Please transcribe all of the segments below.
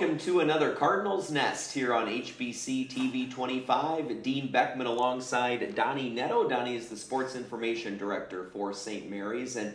welcome to another Cardinals Nest here on HBC TV 25. Dean Beckman alongside Donnie Netto. Donnie is the Sports Information Director for St. Mary's, and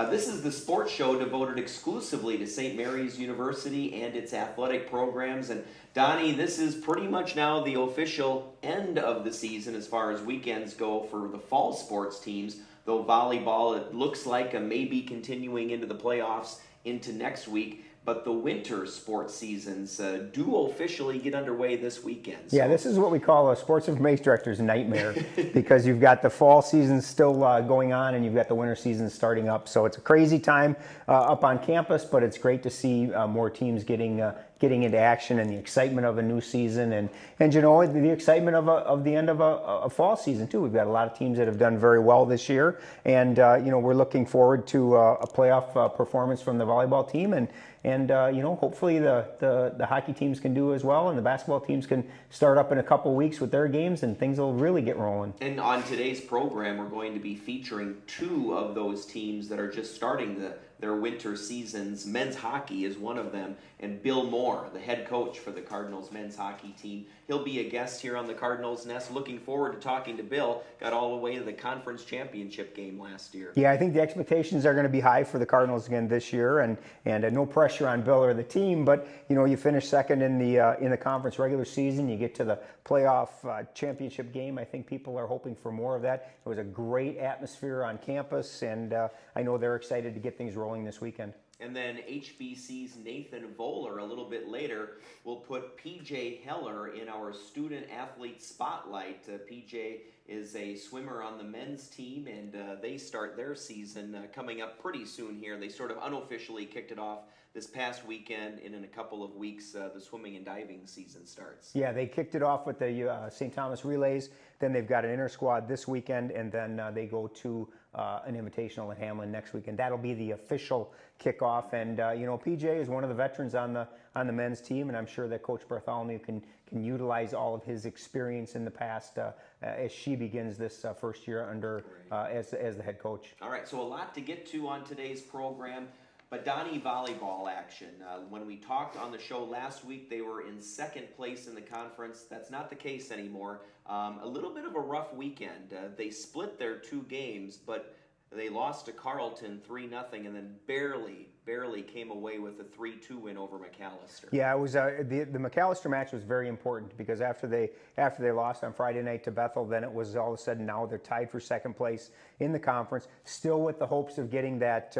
this is the sports show devoted exclusively to St. Mary's University and its athletic programs. And Donnie, this is pretty much now the official end of the season as far as weekends go for the fall sports teams, though volleyball, it looks like, may be continuing into the playoffs into next week. But the winter sports seasons do officially get underway this weekend. So. Yeah, this is what we call a sports information director's nightmare because you've got the fall season still going on and you've got the winter season starting up. So it's a crazy time up on campus, but it's great to see more teams getting into action and the excitement of a new season and you know, the excitement of the end of a fall season too. We've got a lot of teams that have done very well this year, and you know, we're looking forward to a playoff performance from the volleyball team, and you know, hopefully the hockey teams can do as well, and the basketball teams can start up in a couple weeks with their games, and things will really get rolling. And on today's program, we're going to be featuring two of those teams that are just starting their winter seasons. Men's hockey is one of them, and Bill Moore, the head coach for the Cardinals men's hockey team. He'll be a guest here on the Cardinals Nest. Looking forward to talking to Bill. Got all the way to the conference championship game last year. Yeah, I think the expectations are going to be high for the Cardinals again this year, and no pressure on Bill or the team, but you know, you finish second in the conference regular season, you get to the playoff championship game. I think people are hoping for more of that. It was a great atmosphere on campus, and I know they're excited to get things rolling this weekend. And then HBC's Nathan Voller a little bit later will put PJ Heller in our student athlete spotlight. PJ is a swimmer on the men's team, and they start their season coming up pretty soon here. They sort of unofficially kicked it off this past weekend, and in a couple of weeks the swimming and diving season starts. Yeah, they kicked it off with the St. Thomas Relays. Then they've got an inter-squad this weekend, and then they go to an invitational in Hamlin next weekend. That'll be the official kickoff. And you know, PJ is one of the veterans on the men's team, and I'm sure that Coach Bartholomew can utilize all of his experience in the past as she begins this first year under as the head coach. All right, so a lot to get to on today's program. But Donnie, volleyball action. When we talked on the show last week, they were in second place in the conference. That's not the case anymore. A little bit of a rough weekend. They split their two games, but they lost to Carleton 3-0, and then barely came away with a 3-2 win over McAllister. Yeah, it was the McAllister match was very important because after they lost on Friday night to Bethel, then it was all of a sudden now they're tied for second place in the conference, still with the hopes of getting that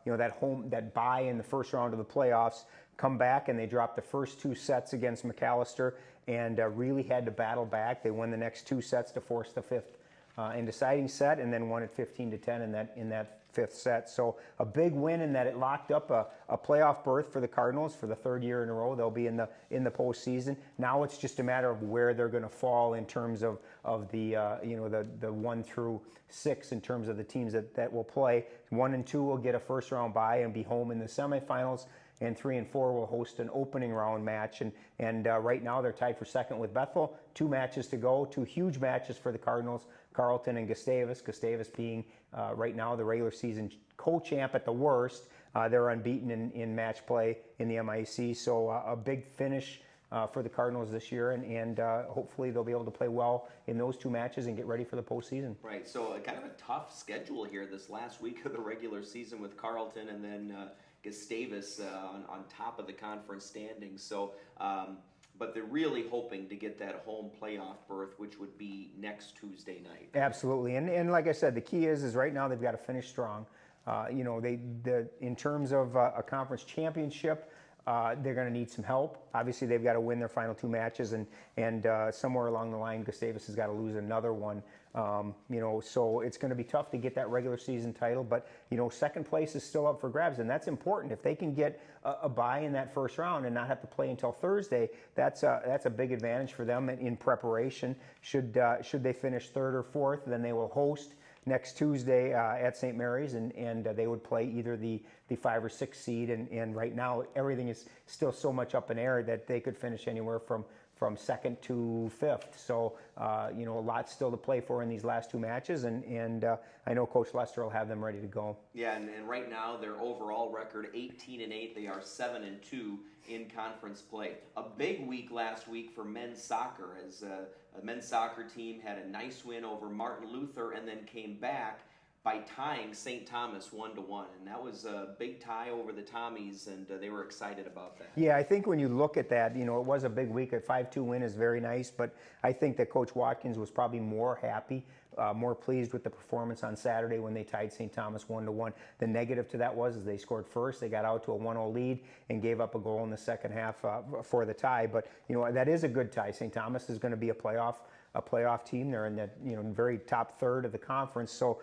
you know, that bye in the first round of the playoffs. Come back, and they dropped the first two sets against McAllister and really had to battle back. They won the next two sets to force the fifth and deciding set, and then won it 15-10 in that fifth set. So a big win in that it locked up a playoff berth for the Cardinals for the third year in a row. They'll be in the postseason. Now it's just a matter of where they're going to fall in terms of the you know, the 1 through 6 in terms of the teams that will play. 1 and 2 will get a first round bye and be home in the semifinals, and 3 and 4 will host an opening round match. And right now they're tied for second with Bethel. 2 matches to go, 2 huge matches for the Cardinals, Carleton and Gustavus. Gustavus being right now the regular season co-champ at the worst. They're unbeaten in match play in the MIC. So a big finish for the Cardinals this year, and hopefully they'll be able to play well in those 2 matches and get ready for the postseason. Right, so kind of a tough schedule here this last week of the regular season with Carleton and then Gustavus on top of the conference standings. So, but they're really hoping to get that home playoff berth, which would be next Tuesday night. Absolutely, and like I said, the key is right now they've got to finish strong. You know, in terms of a conference championship, they're going to need some help. Obviously, they've got to win their final 2 matches, and somewhere along the line, Gustavus has got to lose another one. You know, so it's going to be tough to get that regular season title, but you know, second place is still up for grabs, and that's important. If they can get a bye in that first round and not have to play until Thursday, that's a big advantage for them in preparation. Should they finish 3rd or 4th, then they will host next Tuesday at St. Mary's, and they would play either the 5 or 6 seed, and right now everything is still so much up in air that they could finish anywhere from second to fifth. So, you know, a lot still to play for in these last two matches, and I know Coach Lester will have them ready to go. Yeah, and right now their overall record 18-8. They are 7-2 in conference play. A big week last week for men's soccer, as a men's soccer team had a nice win over Martin Luther and then came back by tying St. Thomas 1-1, and that was a big tie over the Tommies, and they were excited about that. Yeah, I think when you look at that, you know, it was a big week. A 5-2 win is very nice, but I think that Coach Watkins was probably more happy, more pleased with the performance on Saturday when they tied St. Thomas 1-1. The negative to that was they scored first, they got out to a 1-0 lead, and gave up a goal in the second half for the tie. But you know, that is a good tie. St. Thomas is going to be a playoff team. They're in the very top third of the conference. So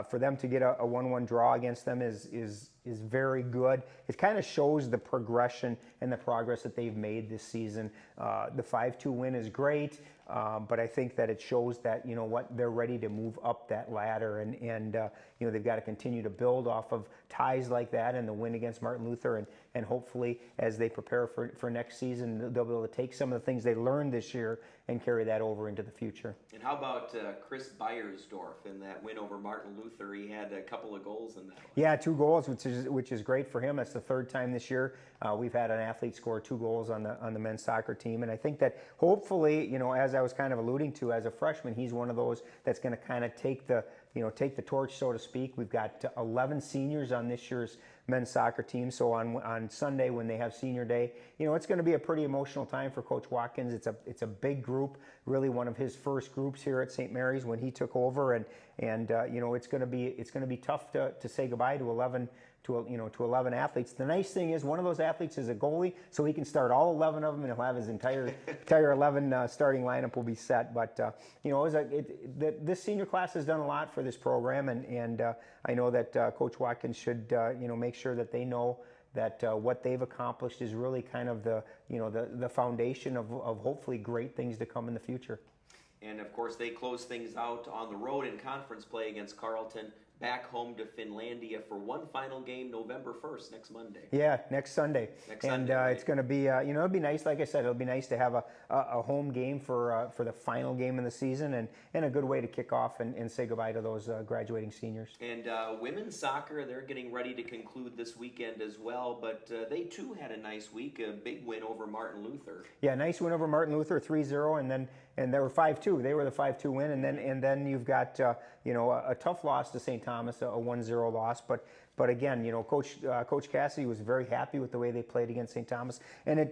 for them to get a 1-1 draw against them is very good. It kind of shows the progression and the progress that they've made this season. The 5-2 win is great, but I think that it shows that, you know what, they're ready to move up that ladder, and you know, they've got to continue to build off of ties like that and the win against Martin Luther, and hopefully as they prepare for next season, they'll be able to take some of the things they learned this year and carry that over into the future. And how about Chris Beiersdorf in that win over Martin Luther? He had a couple of goals in that one. Yeah, 2 goals, which is great for him. That's the third time this year we've had an athlete score 2 goals on the men's soccer team, and I think that hopefully, you know, as I was kind of alluding to, as a freshman, he's one of those that's going to kind of take the torch, so to speak. We've got 11 seniors on this year's men's soccer team. So on Sunday when they have senior day, you know, it's going to be a pretty emotional time for Coach Watkins. It's a big group, really one of his first groups here at St. Mary's when he took over, and you know, it's going to be tough to say goodbye to 11 athletes. The nice thing is one of those athletes is a goalie, so he can start all 11 of them, and he'll have his entire 11 starting lineup will be set. But you know, this senior class has done a lot for this program, and I know that Coach Watkins should you know, make sure that they know that what they've accomplished is really kind of the foundation of hopefully great things to come in the future. And of course, they close things out on the road in conference play against Carleton, back home to Finlandia for one final game November 1st, next Monday. Yeah, next Sunday. Right? It's going to be, you know, it'll be nice, like I said, it'll be nice to have a home game for the final game of the season, and a good way to kick off and say goodbye to those graduating seniors. And women's soccer, they're getting ready to conclude this weekend as well, but they too had a nice week, a big win over Martin Luther. Yeah, nice win over Martin Luther, 3-0, and they were 5-2. They were the 5-2 win, and then you've got you know, a tough loss to St. Thomas, a 1-0 loss. But again, you know, Coach Cassidy was very happy with the way they played against St. Thomas, and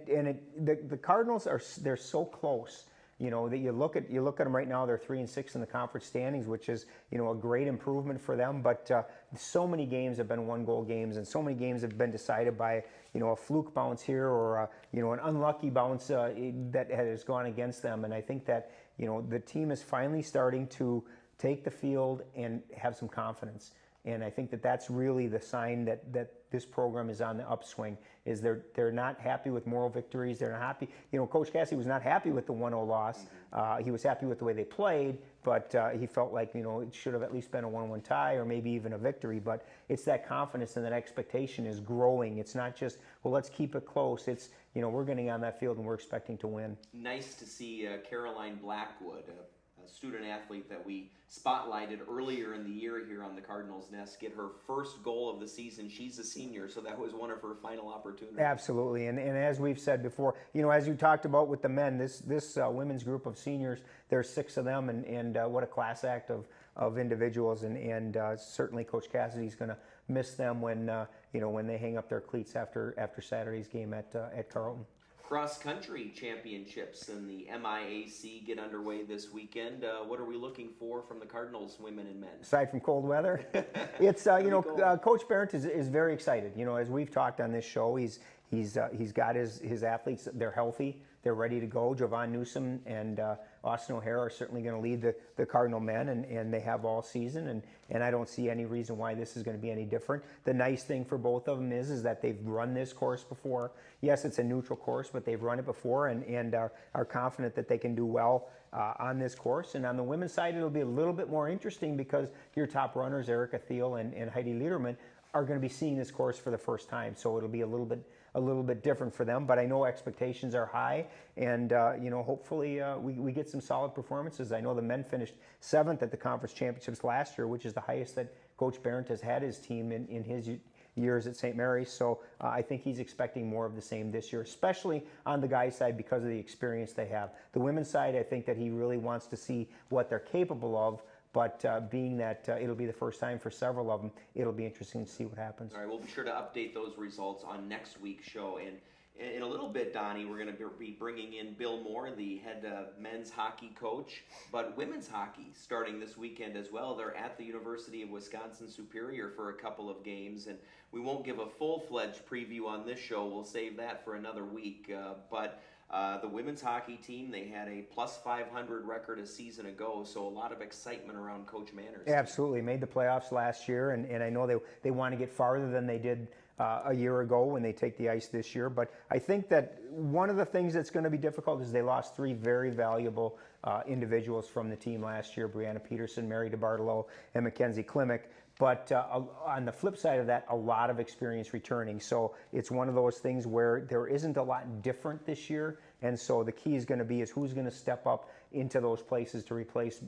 the Cardinals they're so close. You know, that you look at them right now, they're 3-6 in the conference standings, which is, you know, a great improvement for them. But so many games have been 1-goal games, and so many games have been decided by, you know, a fluke bounce here or you know, an unlucky bounce that has gone against them. And I think that, you know, the team is finally starting to take the field and have some confidence. And I think that that's really the sign that this program is on the upswing. Is they're not happy with moral victories. They're not happy. You know, Coach Cassidy was not happy with the 1-0 loss. He was happy with the way they played, but he felt like, you know, it should have at least been a 1-1 tie or maybe even a victory. But it's that confidence and that expectation is growing. It's not just, well, let's keep it close. It's, you know, we're getting on that field and we're expecting to win. Nice to see Caroline Blackwood, a student athlete that we spotlighted earlier in the year here on the Cardinals Nest, get her first goal of the season. She's a senior, so that was one of her final opportunities. Absolutely, and as we've said before, you know, as you talked about with the men, this women's group of seniors, there's 6 of them, and what a class act of individuals, and certainly Coach Cassidy's going to miss them when you know, when they hang up their cleats after Saturday's game at Carleton. Cross-country championships in the MIAC get underway this weekend. What are we looking for from the Cardinals women and men? Aside from cold weather, it's you know, Coach Barrett is very excited. You know, as we've talked on this show, he's got his athletes. They're healthy. They're ready to go. Jovan Newsom and Austin O'Hara are certainly going to lead the Cardinal men, and they have all season, and I don't see any reason why this is going to be any different. The nice thing for both of them is that they've run this course before. Yes, it's a neutral course, but they've run it before, and are confident that they can do well on this course. And on the women's side, it'll be a little bit more interesting because your top runners, Erica Thiel and Heidi Liederman, are going to be seeing this course for the first time. So it'll be a little bit a little bit different for them. But I know expectations are high, and hopefully we get some solid performances. I know the men finished 7th at the conference championships last year, which is the highest that Coach Barrett has had his team in his years at St. Mary's. So I think he's expecting more of the same this year, especially on the guys' side because of the experience they have. The women's side, I think that he really wants to see what they're capable of. But being that it'll be the first time for several of them, it'll be interesting to see what happens. All right, we'll be sure to update those results on next week's show. And in a little bit, Donnie, we're going to be bringing in Bill Moore, the head men's hockey coach, but women's hockey starting this weekend as well. They're at the University of Wisconsin-Superior for a couple of games, and we won't give a full-fledged preview on this show. We'll save that for another week. But the women's hockey team, they had a plus 500 record a season ago, so a lot of excitement around Coach Manners. Absolutely. Made the playoffs last year, and I know they want to get farther than they did a year ago when they take the ice this year. But I think that one of the things that's going to be difficult is they lost 3 very valuable individuals from the team last year: Brianna Peterson, Mary DeBartolo, and Mackenzie Klimek. But on the flip side of that, a lot of experience returning. So it's one of those things where there isn't a lot different this year. And so the key is going to be who's going to step up into those places to replace,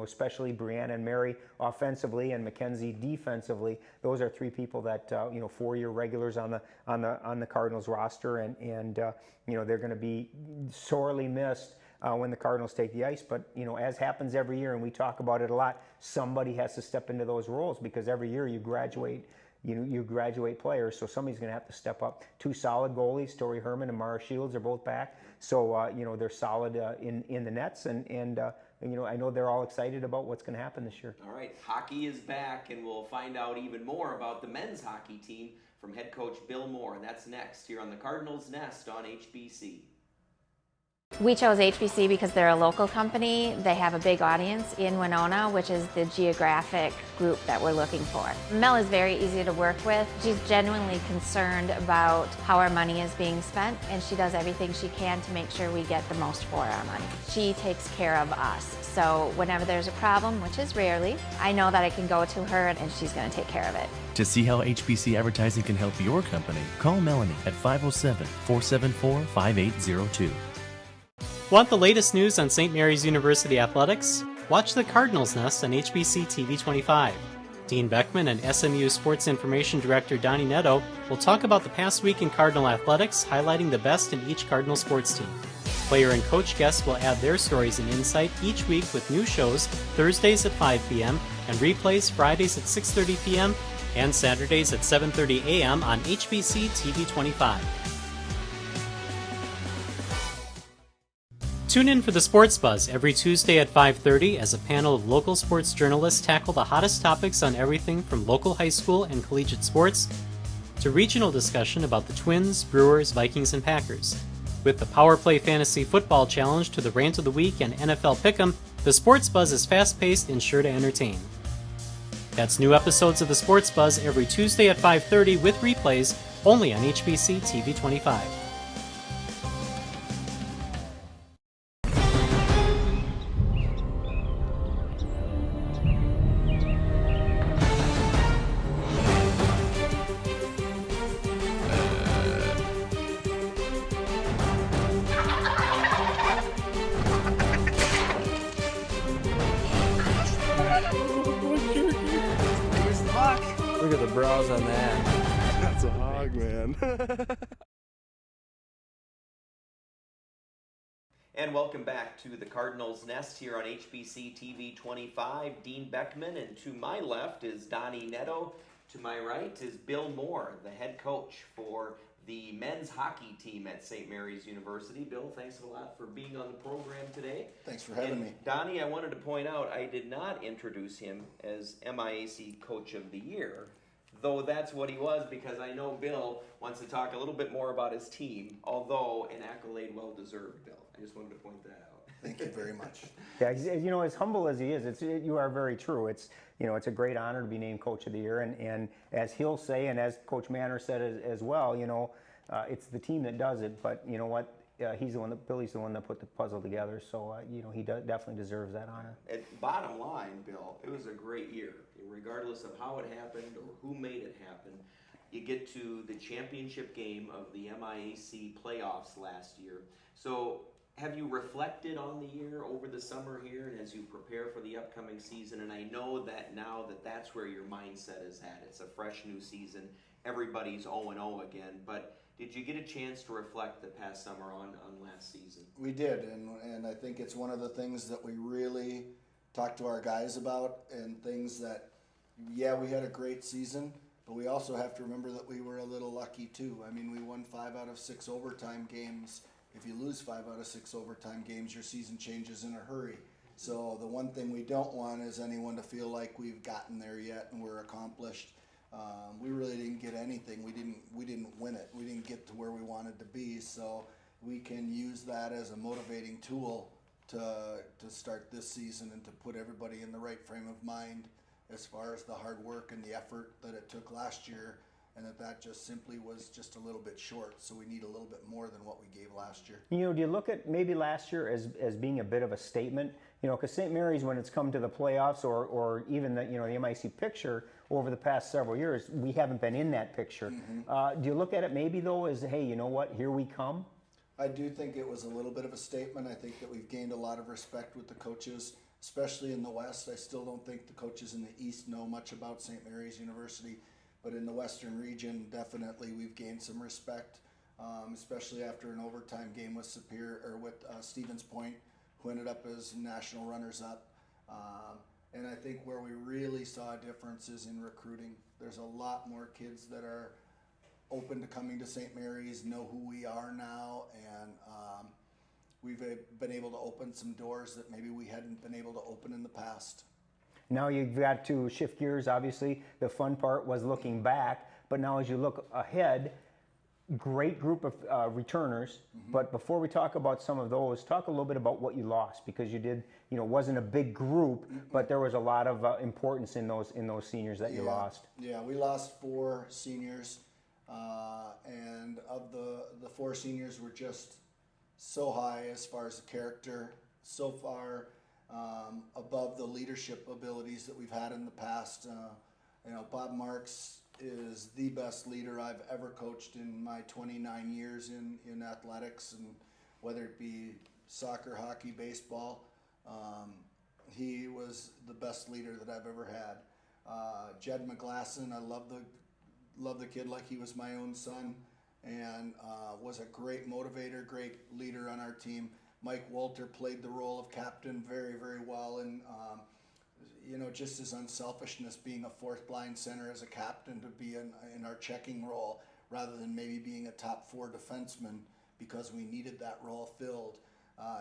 especially Brianna and Mary offensively and Mackenzie defensively. Those are 3 people that 4-year regulars on the Cardinals roster, and they're going to be sorely missed when the Cardinals take the ice. But as happens every year, and we talk about it a lot, somebody has to step into those roles because every year you graduate players, so somebody's going to have to step up. 2 solid goalies, Tori Herman and Mara Shields, are both back, so they're solid in the nets, and I know they're all excited about what's going to happen this year. All right, hockey is back, and we'll find out even more about the men's hockey team from head coach Bill Moore, and that's next here on the Cardinals Nest on HBC. We chose HBC because they're a local company. They have a big audience in Winona, which is the geographic group that we're looking for. Mel is very easy to work with. She's genuinely concerned about how our money is being spent, and she does everything she can to make sure we get the most for our money. She takes care of us. So whenever there's a problem, which is rarely, I know that I can go to her and she's going to take care of it. To see how HBC advertising can help your company, call Melanie at 507-474-5802. Want the latest news on St. Mary's University athletics? Watch the Cardinals Nest on HBC TV 25. Dean Beckman and SMU Sports Information Director Donnie Netto will talk about the past week in Cardinal athletics, highlighting the best in each Cardinal sports team. Player and coach guests will add their stories and insight each week with new shows Thursdays at 5 p.m. and replays Fridays at 6:30 p.m. and Saturdays at 7:30 a.m. on HBC TV 25. Tune in for the Sports Buzz every Tuesday at 5:30 as a panel of local sports journalists tackle the hottest topics on everything from local high school and collegiate sports to regional discussion about the Twins, Brewers, Vikings, and Packers. With the Power Play Fantasy Football Challenge to the Rant of the Week and NFL Pick'em, the Sports Buzz is fast-paced and sure to entertain. That's new episodes of the Sports Buzz every Tuesday at 5:30 with replays only on HBC TV 25. Look at the brows on that. That's a hog, man. And welcome back to the Cardinals Nest here on HBC TV 25. Dean Beckman, and to my left is Donnie Netto. To my right is Bill Moore, the head coach for the men's hockey team at St. Mary's University. Bill, thanks a lot for being on the program today. Thanks for having me. Donnie, I wanted to point out I did not introduce him as MIAC Coach of the Year, though that's what he was, because I know Bill wants to talk a little bit more about his team, although an accolade well-deserved, Bill. I just wanted to point that out. Thank you very much. Yeah, as humble as he is, you are very true. It's a great honor to be named Coach of the Year, and as he'll say, and as Coach Manners said as well, it's the team that does it. But you know what? Billy's the one that put the puzzle together, so he definitely deserves that honor. At bottom line, Bill, it was a great year, regardless of how it happened or who made it happen. You get to the championship game of the MIAC playoffs last year. So have you reflected on the year over the summer here and as you prepare for the upcoming season? And I know that now that's where your mindset is at. It's a fresh new season. Everybody's 0-0 again. But did you get a chance to reflect the past summer on last season? We did, and I think it's one of the things that we really talked to our guys about, and things that, yeah, we had a great season, but we also have to remember that we were a little lucky too. I mean, we won 5 out of 6 overtime games. If you lose 5 out of 6 overtime games, your season changes in a hurry. So the one thing we don't want is anyone to feel like we've gotten there yet and we're accomplished. We really didn't get anything. We didn't win it. We didn't get to where we wanted to be. So we can use that as a motivating tool to start this season and to put everybody in the right frame of mind as far as the hard work and the effort that it took last year, and that just simply was just a little bit short. So we need a little bit more than what we gave last year. You know, do you look at maybe last year as being a bit of a statement? You know, because St. Mary's, when it's come to the playoffs or even the, you know, the MIC picture over the past several years, we haven't been in that picture. Do you look at it maybe though as, hey, you know what, here we come? I do think it was a little bit of a statement. I think that we've gained a lot of respect with the coaches, especially in the West. I still don't think the coaches in the East know much about St. Mary's University, but in the Western region, definitely we've gained some respect, especially after an overtime game with Stevens Point, who ended up as national runners-up. And I think where we really saw a difference is in recruiting. There's a lot more kids that are open to coming to St. Mary's, know who we are now, and we've been able to open some doors that maybe we hadn't been able to open in the past. Now you've got to shift gears, obviously. The fun part was looking back, but now as you look ahead, great group of returners. But before we talk about some of those, talk a little bit about what you lost, because you did, you know, wasn't a big group, but there was a lot of importance in those seniors that you lost. Yeah, we lost 4 seniors. And of the 4 seniors were just so high as far as the character, so far above the leadership abilities that we've had in the past. You know, Bob Marks is the best leader I've ever coached in my 29 years in athletics, and whether it be soccer, hockey, baseball, he was the best leader that I've ever had. Jed McGlasson, I love the kid like he was my own son, and was a great motivator, great leader on our team. Mike Walter played the role of captain very, very well, and you know, just his unselfishness, being a fourth line center as a captain, to be in our checking role rather than maybe being a top 4 defenseman, because we needed that role filled.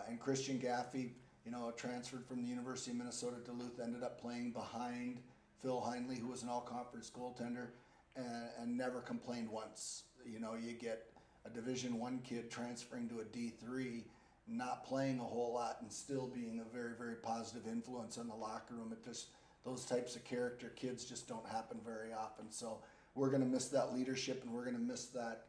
And Christian Gaffey, you know, transferred from the University of Minnesota Duluth, ended up playing behind Phil Heinley, who was an all-conference goaltender, and never complained once. You know, you get a Division I kid transferring to a D3, not playing a whole lot and still being a very, very positive influence on the locker room. It just, those types of character kids just don't happen very often. So we're going to miss that leadership, and we're going to miss that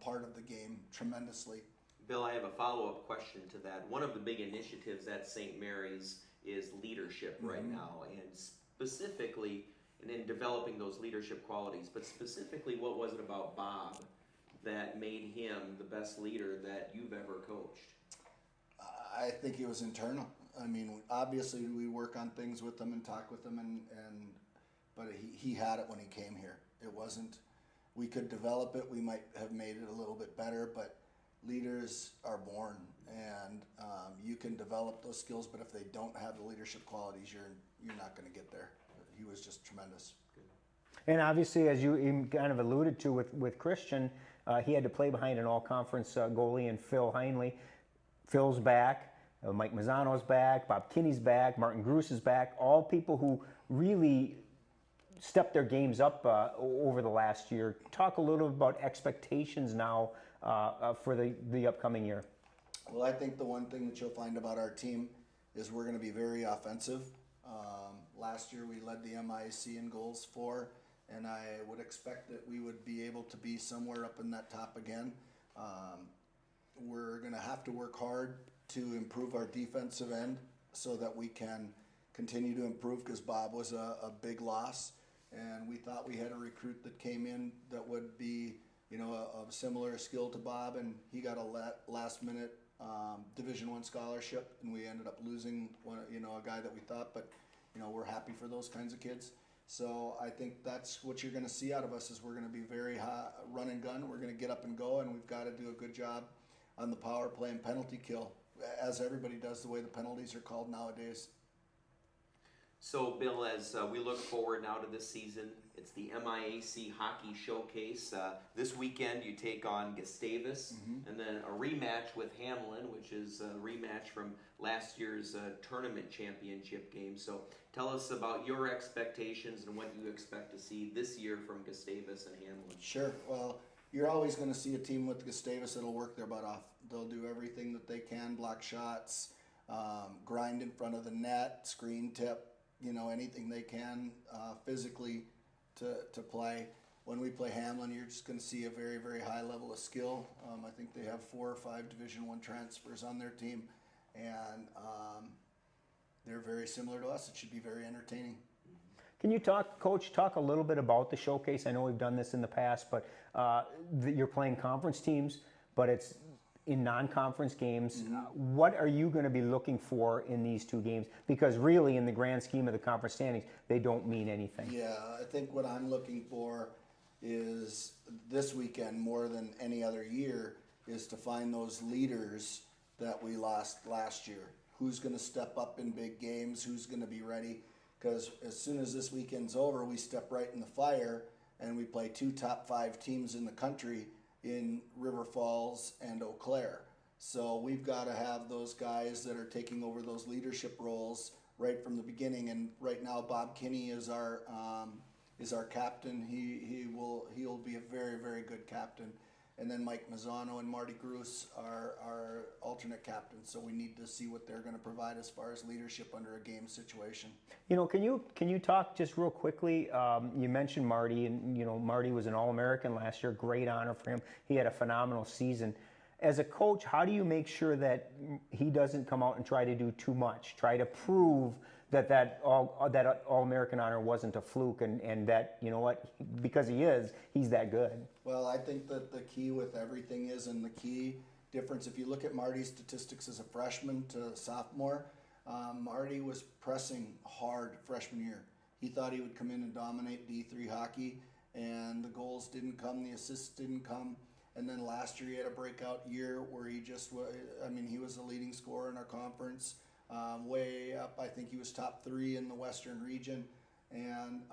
part of the game tremendously. Bill, I have a follow-up question to that. One of the big initiatives at St. Mary's is leadership right now, and specifically, and in developing those leadership qualities, but specifically, what was it about Bob that made him the best leader that you've ever coached? I think it was internal. I mean, obviously we work on things with him and talk with him, but he had it when he came here. It wasn't, we could develop it, we might have made it a little bit better, but leaders are born, and you can develop those skills, but if they don't have the leadership qualities, you're not going to get there. He was just tremendous. And obviously, as you kind of alluded to with Christian, he had to play behind an all-conference goalie in Phil Heinley. Phil's back, Mike Mazzano's back, Bob Kinney's back, Martin Gruss is back, all people who really stepped their games up over the last year. Talk a little about expectations now for the upcoming year. Well, I think the one thing that you'll find about our team is we're going to be very offensive. Last year we led the MIAC in goals for, and I would expect that we would be able to be somewhere up in that top again. We're going to have to work hard to improve our defensive end so that we can continue to improve, because Bob was a big loss, and we thought we had a recruit that came in that would be, you know, of similar skill to Bob, and he got a last-minute Division I scholarship, and we ended up losing one, you know, a guy that we thought, but you know, we're happy for those kinds of kids. So I think that's what you're going to see out of us is we're going to be very high, run and gun. We're going to get up and go, and we've got to do a good job on the power play and penalty kill, as everybody does the way the penalties are called nowadays. So, Bill, as we look forward now to this season, it's the MIAC Hockey Showcase. This weekend you take on Gustavus, and then a rematch with Hamlin, which is a rematch from last year's tournament championship game. So tell us about your expectations and what you expect to see this year from Gustavus and Hamlin. Sure. Well, you're always going to see a team with Gustavus that'll work their butt off. They'll do everything that they can, block shots, grind in front of the net, screen tip, you know, anything they can physically to play. When we play Hamlin, you're just going to see a very, very high level of skill. I think they have 4 or 5 Division I transfers on their team, and they're very similar to us. It should be very entertaining. Can you talk, Coach, talk a little bit about the showcase? I know we've done this in the past, but you're playing conference teams, but it's in non-conference games. What are you going to be looking for in these 2 games? Because really, in the grand scheme of the conference standings, they don't mean anything. Yeah, I think what I'm looking for is this weekend, more than any other year, is to find those leaders that we lost last year. Who's going to step up in big games? Who's going to be ready? Because as soon as this weekend's over, we step right in the fire, and we play 2 top 5 teams in the country in River Falls and Eau Claire. So we've got to have those guys that are taking over those leadership roles right from the beginning. And right now, Bob Kinney is our captain. He'll be a very, very good captain. And then Mike Mazzano and Marty Gruss are our alternate captains. So we need to see what they're going to provide as far as leadership under a game situation. You know, can you talk just real quickly? You mentioned Marty, and you know Marty was an All-American last year. Great honor for him. He had a phenomenal season. As a coach, how do you make sure that he doesn't come out and try to do too much? Try to prove that All-American honor wasn't a fluke, and that, you know what, because he's that good. Well, I think that the key with everything is, and the key difference, if you look at Marty's statistics as a freshman to sophomore, Marty was pressing hard freshman year. He thought he would come in and dominate D3 hockey, and the goals didn't come, the assists didn't come. And then last year he had a breakout year where he just, I mean, he was the leading scorer in our conference. Way up, I think he was top 3 in the Western region, and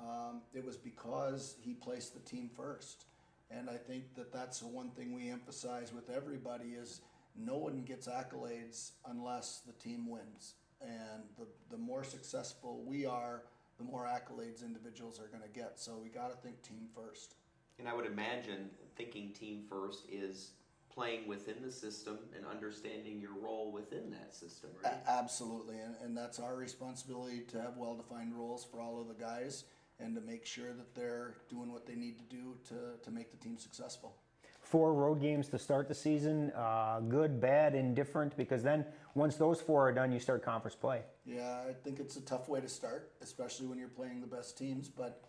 it was because he placed the team first. And I think that that's the one thing we emphasize with everybody is no one gets accolades unless the team wins. And the more successful we are, the more accolades individuals are going to get. So we got to think team first. And I would imagine thinking team first is playing within the system and understanding your role within that system, right? Absolutely, and that's our responsibility to have well-defined roles for all of the guys and to make sure that they're doing what they need to do to make the team successful. 4 road games to start the season, good, bad, indifferent, because then once those 4 are done, you start conference play. Yeah, I think it's a tough way to start, especially when you're playing the best teams, but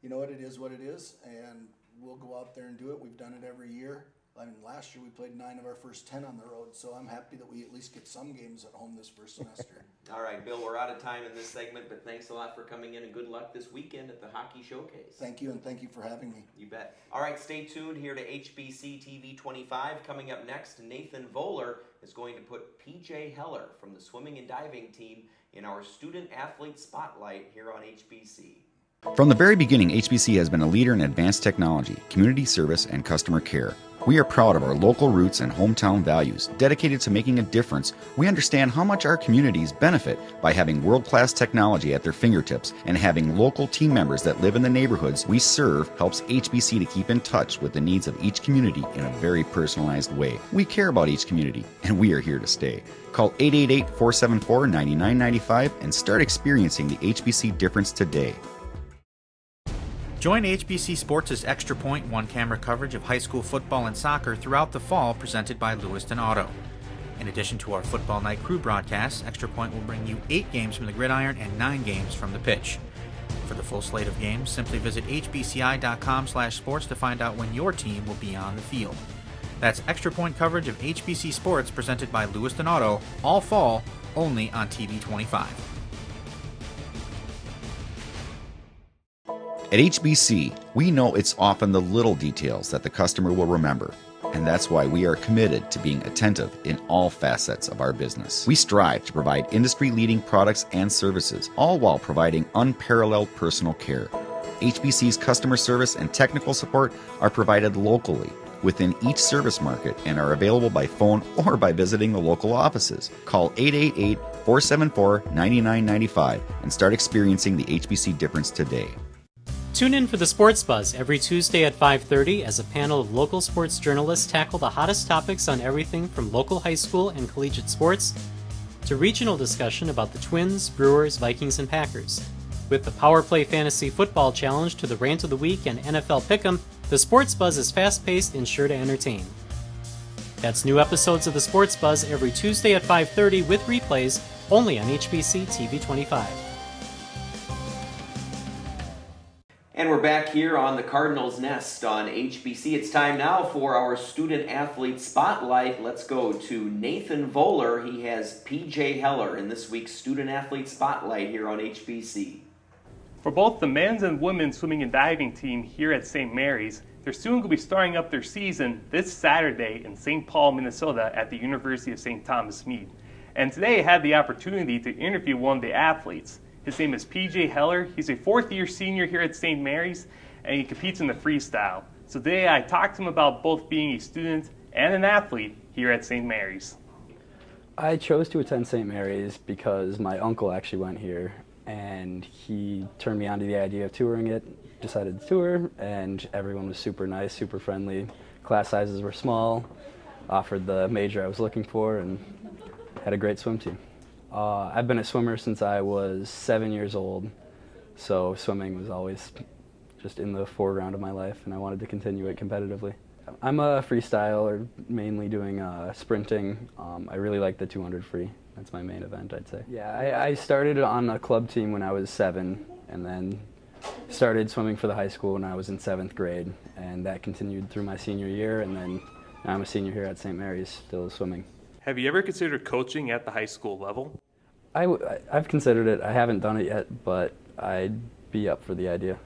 you know what, it is what it is, and we'll go out there and do it. We've done it every year. I mean, last year we played 9 of our first 10 on the road, so I'm happy that we at least get some games at home this first semester. All right, Bill, we're out of time in this segment, but thanks a lot for coming in, and good luck this weekend at the Hockey Showcase. Thank you, and thank you for having me. You bet. All right, stay tuned here to HBC TV 25. Coming up next, Nathan Voller is going to put PJ Heller from the swimming and diving team in our Student Athlete Spotlight here on HBC. From the very beginning, HBC has been a leader in advanced technology, community service, and customer care. We are proud of our local roots and hometown values. Dedicated to making a difference, we understand how much our communities benefit by having world-class technology at their fingertips, and having local team members that live in the neighborhoods we serve helps HBC to keep in touch with the needs of each community in a very personalized way. We care about each community, and we are here to stay. Call 888-474-9995 and start experiencing the HBC difference today. Join HBC Sports' Extra Point one-camera coverage of high school football and soccer throughout the fall, presented by Lewiston Auto. In addition to our Football Night Crew broadcasts, Extra Point will bring you 8 games from the gridiron and 9 games from the pitch. For the full slate of games, simply visit hbci.com/sports to find out when your team will be on the field. That's Extra Point coverage of HBC Sports presented by Lewiston Auto, all fall, only on TV 25. At HBC, we know it's often the little details that the customer will remember, and that's why we are committed to being attentive in all facets of our business. We strive to provide industry-leading products and services, all while providing unparalleled personal care. HBC's customer service and technical support are provided locally within each service market and are available by phone or by visiting the local offices. Call 888-474-9995 and start experiencing the HBC difference today. Tune in for the Sports Buzz every Tuesday at 5:30 as a panel of local sports journalists tackle the hottest topics on everything from local high school and collegiate sports to regional discussion about the Twins, Brewers, Vikings, and Packers. With the Power Play Fantasy Football Challenge to the Rant of the Week and NFL Pick'em, the Sports Buzz is fast-paced and sure to entertain. That's new episodes of the Sports Buzz every Tuesday at 5:30 with replays only on HBC TV 25. And we're back here on the Cardinals Nest on HBC. It's time now for our Student Athlete Spotlight. Let's go to Nathan Voller. He has PJ Heller in this week's Student Athlete Spotlight here on HBC. For both the men's and women's swimming and diving team here at St. Mary's, they're soon going to be starting up their season this Saturday in St. Paul, Minnesota at the University of St. Thomas Mead. And today I had the opportunity to interview one of the athletes. His name is PJ Heller. He's a fourth-year senior here at St. Mary's, and he competes in the freestyle. So today I talked to him about both being a student and an athlete here at St. Mary's. I chose to attend St. Mary's because my uncle actually went here, and he turned me on to the idea of touring it, decided to tour, and everyone was super nice, super friendly. Class sizes were small, offered the major I was looking for, and had a great swim team. I've been a swimmer since I was 7 years old, so swimming was always just in the foreground of my life, and I wanted to continue it competitively. I'm a freestyler, mainly doing sprinting. I really like the 200 free. That's my main event, I'd say. Yeah, I started on a club team when I was 7, and then started swimming for the high school when I was in 7th grade, and that continued through my senior year, and then now I'm a senior here at St. Mary's, still swimming. Have you ever considered coaching at the high school level? I've considered it. I haven't done it yet, but I'd be up for the idea.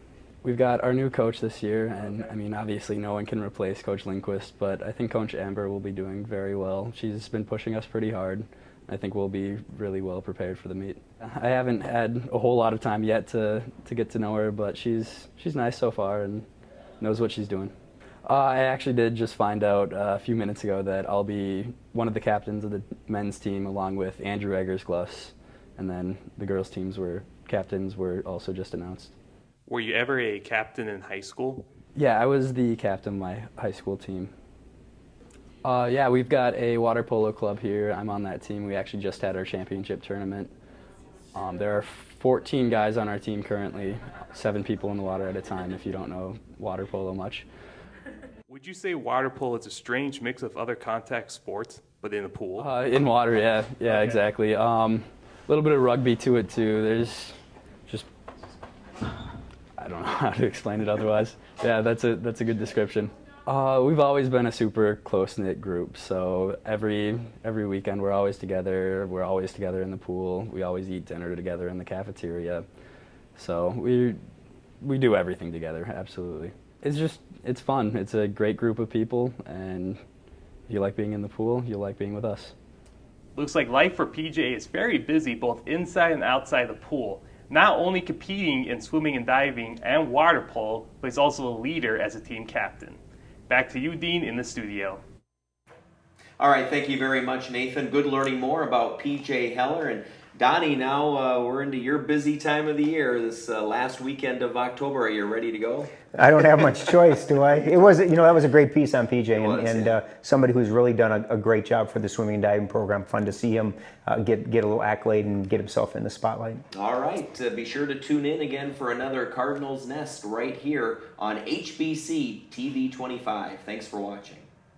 We've got our new coach this year, and I mean, obviously no one can replace Coach Lindquist, but I think Coach Amber will be doing very well. She's been pushing us pretty hard. I think we'll be really well prepared for the meet. I haven't had a whole lot of time yet to get to know her, but she's nice so far and knows what she's doing. I actually did just find out a few minutes ago that I'll be one of the captains of the men's team along with Andrew Eggers-Gluss, and then the girls' captains were also just announced. Were you ever a captain in high school? Yeah, I was the captain of my high school team. Yeah, we've got a water polo club here. I'm on that team. We actually just had our championship tournament. There are 14 guys on our team currently, 7 people in the water at a time if you don't know water polo much. Would you say water polo is a strange mix of other contact sports, but in a pool? In water, yeah, okay. Exactly. A little bit of rugby to it too. There's just, I don't know how to explain it otherwise. Yeah, that's a good description. We've always been a super close-knit group, so every weekend we're always together. We're always together in the pool. We always eat dinner together in the cafeteria. So we do everything together, absolutely. It's fun. It's a great group of people, and if you like being in the pool, you'll like being with us. Looks like life for PJ is very busy both inside and outside the pool. Not only competing in swimming and diving and water polo, but he's also a leader as a team captain. Back to you, Dean, in the studio. All right, thank you very much, Nathan. Good learning more about PJ Heller. And Donnie, now we're into your busy time of the year, this last weekend of October. Are you ready to go? I don't have much choice, do I? It was, that was a great piece on PJ, and yeah. Somebody who's really done a great job for the swimming and diving program. Fun to see him get a little accolade and get himself in the spotlight. All right, be sure to tune in again for another Cardinals Nest right here on HBC TV 25. Thanks for watching.